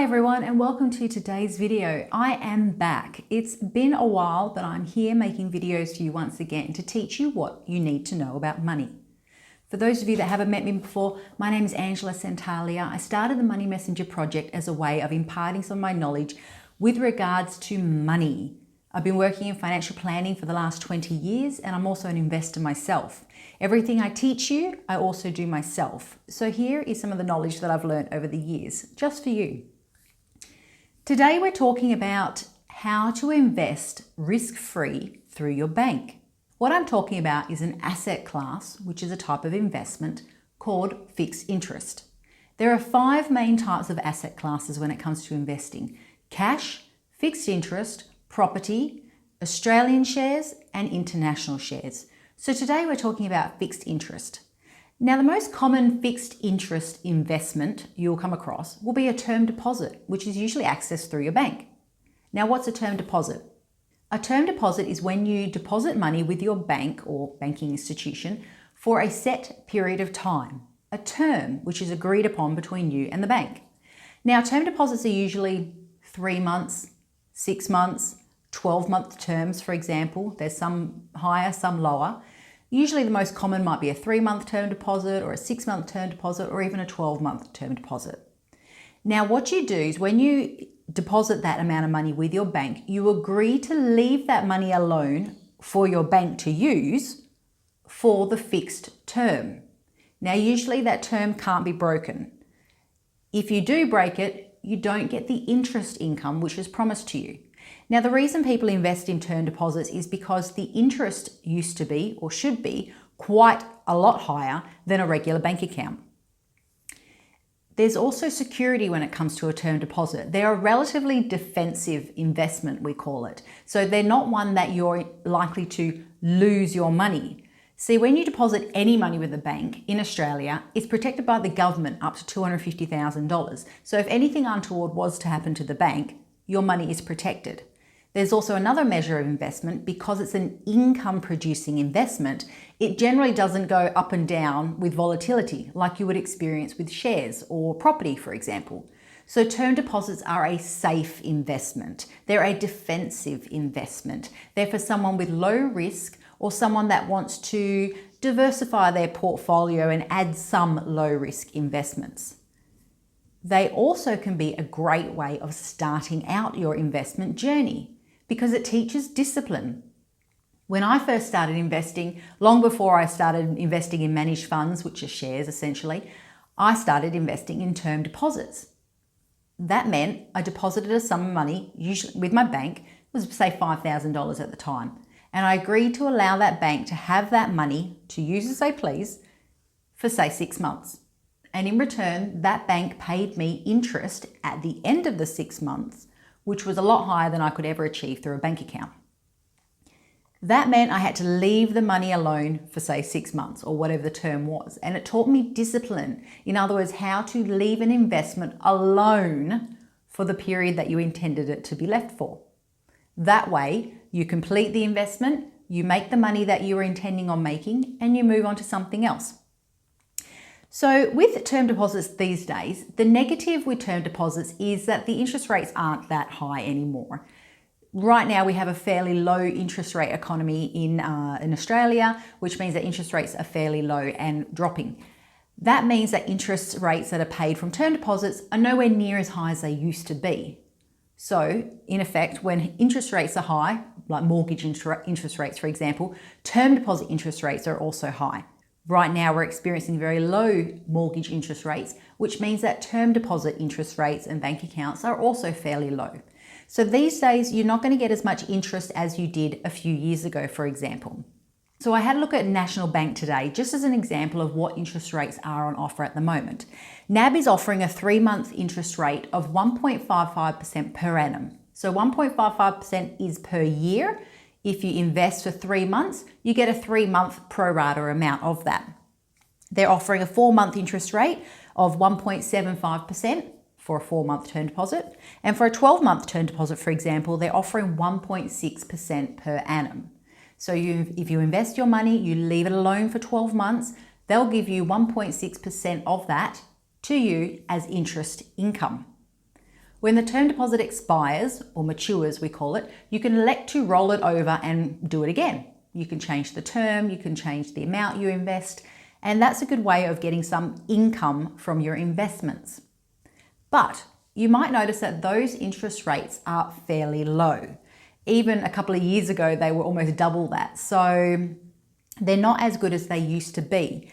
Hi everyone and welcome to today's video. I am back. It's been a while, but I'm here making videos for you once again to teach you what you need to know about money. For those of you that haven't met me before, my name is Angela Santalia. I started the Money Messenger project as a way of imparting some of my knowledge with regards to money. I've been working in financial planning for the last 20 years and I'm also an investor myself. Everything I teach you, I also do myself. So here is some of the knowledge that I've learned over the years, just for you. Today we're talking about how to invest risk-free through your bank. What I'm talking about is an asset class, which is a type of investment called fixed interest. There are 5 main types of asset classes when it comes to investing: cash, fixed interest, property, Australian shares, and international shares. So today we're talking about fixed interest. Now, the most common fixed interest investment you'll come across will be a term deposit, which is usually accessed through your bank. Now, what's a term deposit? A term deposit is when you deposit money with your bank or banking institution for a set period of time, a term which is agreed upon between you and the bank. Now, term deposits are usually 3 months, 6 months, 12-month terms, for example. There's some higher, some lower. Usually the most common might be a 3-month term deposit or a 6-month term deposit or even a 12-month term deposit. Now, what you do is when you deposit that amount of money with your bank, you agree to leave that money alone for your bank to use for the fixed term. Now, usually that term can't be broken. If you do break it, you don't get the interest income which is promised to you. Now, the reason people invest in term deposits is because the interest used to be, or should be, quite a lot higher than a regular bank account. There's also security when it comes to a term deposit. They're a relatively defensive investment, we call it. So they're not one that you're likely to lose your money. See, when you deposit any money with a bank in Australia, it's protected by the government up to $250,000. So if anything untoward was to happen to the bank, your money is protected. There's also another measure of investment. Because it's an income producing investment, it generally doesn't go up and down with volatility like you would experience with shares or property, for example. So term deposits are a safe investment. They're a defensive investment. They're for someone with low risk or someone that wants to diversify their portfolio and add some low risk investments. They also can be a great way of starting out your investment journey because it teaches discipline. When I first started investing, long before I started investing in managed funds, which are shares essentially, I started investing in term deposits. That meant I deposited a sum of money, usually with my bank, it was say $5,000 at the time. And I agreed to allow that bank to have that money to use as they please for say 6 months. And in return, that bank paid me interest at the end of the 6 months, which was a lot higher than I could ever achieve through a bank account. That meant I had to leave the money alone for say 6 months or whatever the term was. And it taught me discipline. In other words, how to leave an investment alone for the period that you intended it to be left for. That way, you complete the investment, you make the money that you were intending on making, and you move on to something else. So with term deposits these days, the negative with term deposits is that the interest rates aren't that high anymore. Right now we have a fairly low interest rate economy in Australia, which means that interest rates are fairly low and dropping. That means that interest rates that are paid from term deposits are nowhere near as high as they used to be. So in effect, when interest rates are high, like mortgage interest rates, for example, term deposit interest rates are also high. Right now, we're experiencing very low mortgage interest rates, which means that term deposit interest rates and bank accounts are also fairly low. So these days, you're not going to get as much interest as you did a few years ago, for example. So I had a look at National Bank today, just as an example of what interest rates are on offer at the moment. NAB is offering a 3-month interest rate of 1.55% per annum. So 1.55% is per year. If you invest for 3 months, you get a 3-month pro rata amount of that. They're offering a 4-month interest rate of 1.75% for a 4-month term deposit. And for a 12-month term deposit, for example, they're offering 1.6% per annum. So if you invest your money, you leave it alone for 12 months, they'll give you 1.6% of that to you as interest income. When the term deposit expires, or matures we call it, you can elect to roll it over and do it again. You can change the term, you can change the amount you invest, and that's a good way of getting some income from your investments. But you might notice that those interest rates are fairly low. Even a couple of years ago, they were almost double that. So they're not as good as they used to be.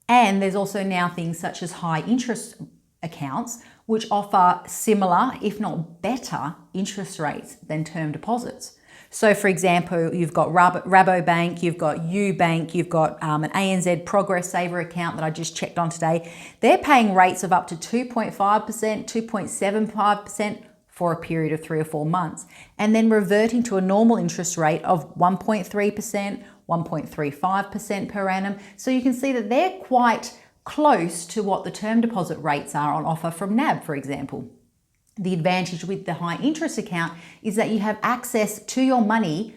And there's also now things such as high interest accounts, which offer similar, if not better, interest rates than term deposits. So for example, you've got Rabobank, you've got UBank, you've got an ANZ Progress Saver account that I just checked on today. They're paying rates of up to 2.5%, 2.75% for a period of 3 or 4 months, and then reverting to a normal interest rate of 1.3%, 1.35% per annum. So you can see that they're quite close to what the term deposit rates are on offer from NAB, for example. The advantage with the high interest account is that you have access to your money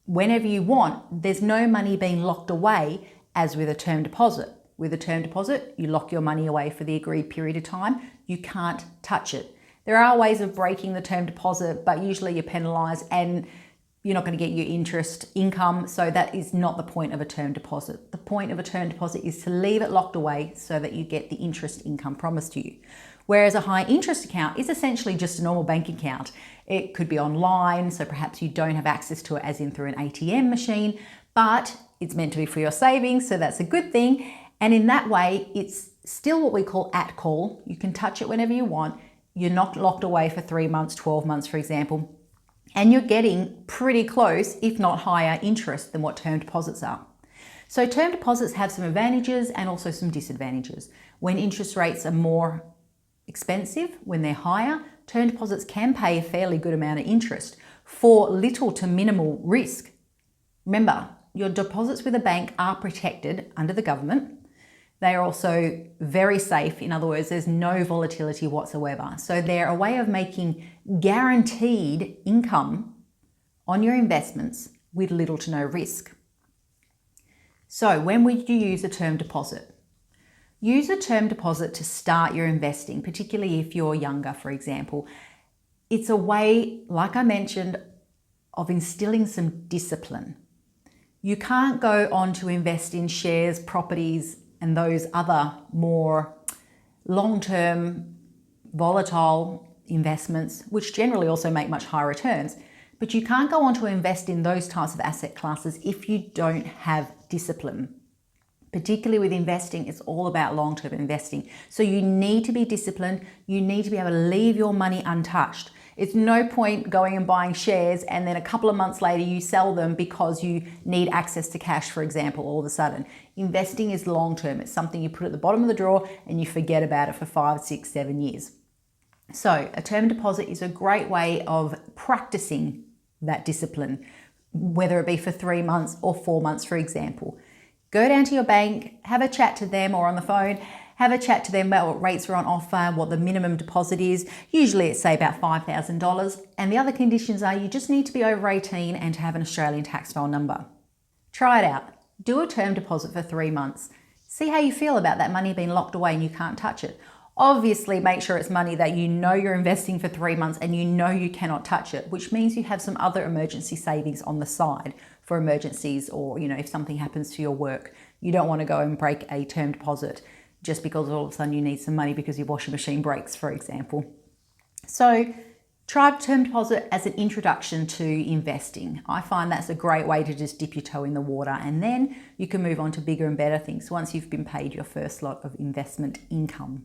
whenever you want. There's no money being locked away as with a term deposit. With a term deposit, you lock your money away for the agreed period of time. You can't touch it. There are ways of breaking the term deposit, but usually you're penalised and you're not going to get your interest income. So that is not the point of a term deposit. The point of a term deposit is to leave it locked away so that you get the interest income promised to you. Whereas a high interest account is essentially just a normal bank account. It could be online, so perhaps you don't have access to it as in through an ATM machine, but it's meant to be for your savings, so that's a good thing. And in that way, it's still what we call at call. You can touch it whenever you want. You're not locked away for 3 months, 12 months, for example, and you're getting pretty close, if not higher interest than what term deposits are. So term deposits have some advantages and also some disadvantages. When interest rates are more expensive, when they're higher, term deposits can pay a fairly good amount of interest for little to minimal risk. Remember, your deposits with a bank are protected under the government. They are also very safe. In other words, there's no volatility whatsoever. So they're a way of making guaranteed income on your investments with little to no risk. So when would you use a term deposit? Use a term deposit to start your investing, particularly if you're younger, for example. It's a way, like I mentioned, of instilling some discipline. You can't go on to invest in shares, properties, and those other more long-term, volatile investments, which generally also make much higher returns. But you can't go on to invest in those types of asset classes if you don't have discipline. Particularly with investing, it's all about long-term investing. So you need to be disciplined. You need to be able to leave your money untouched. It's no point going and buying shares and then a couple of months later you sell them because you need access to cash, for example, all of a sudden. Investing is long-term. It's something you put at the bottom of the drawer and you forget about it for 5, 6, 7 years. So a term deposit is a great way of practicing that discipline, whether it be for 3 months or 4 months, for example. Go down to your bank, have a chat to them, or on the phone, have a chat to them about what rates are on offer, what the minimum deposit is. Usually it's say about $5,000. And the other conditions are you just need to be over 18 and to have an Australian tax file number. Try it out. Do a term deposit for 3 months. See how you feel about that money being locked away and you can't touch it. Obviously, make sure it's money that you know you're investing for 3 months and you know you cannot touch it, which means you have some other emergency savings on the side for emergencies, or if something happens to your work. You don't want to go and break a term deposit just because all of a sudden you need some money because your washing machine breaks, for example. So try term deposit as an introduction to investing. I find that's a great way to just dip your toe in the water, and then you can move on to bigger and better things once you've been paid your first lot of investment income.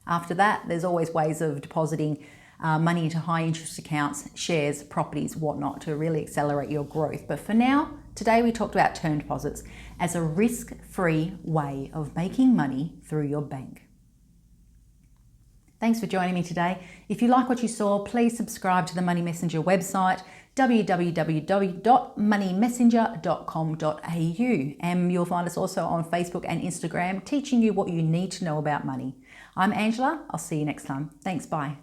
After that, there's always ways of depositing money into high interest accounts, shares, properties, whatnot, to really accelerate your growth. But for now, today we talked about term deposits as a risk-free way of making money through your bank. Thanks for joining me today. If you like what you saw, please subscribe to the Money Messenger website, www.moneymessenger.com.au, and you'll find us also on Facebook and Instagram, teaching you what you need to know about money. I'm Angela. I'll see you next time. Thanks. Bye.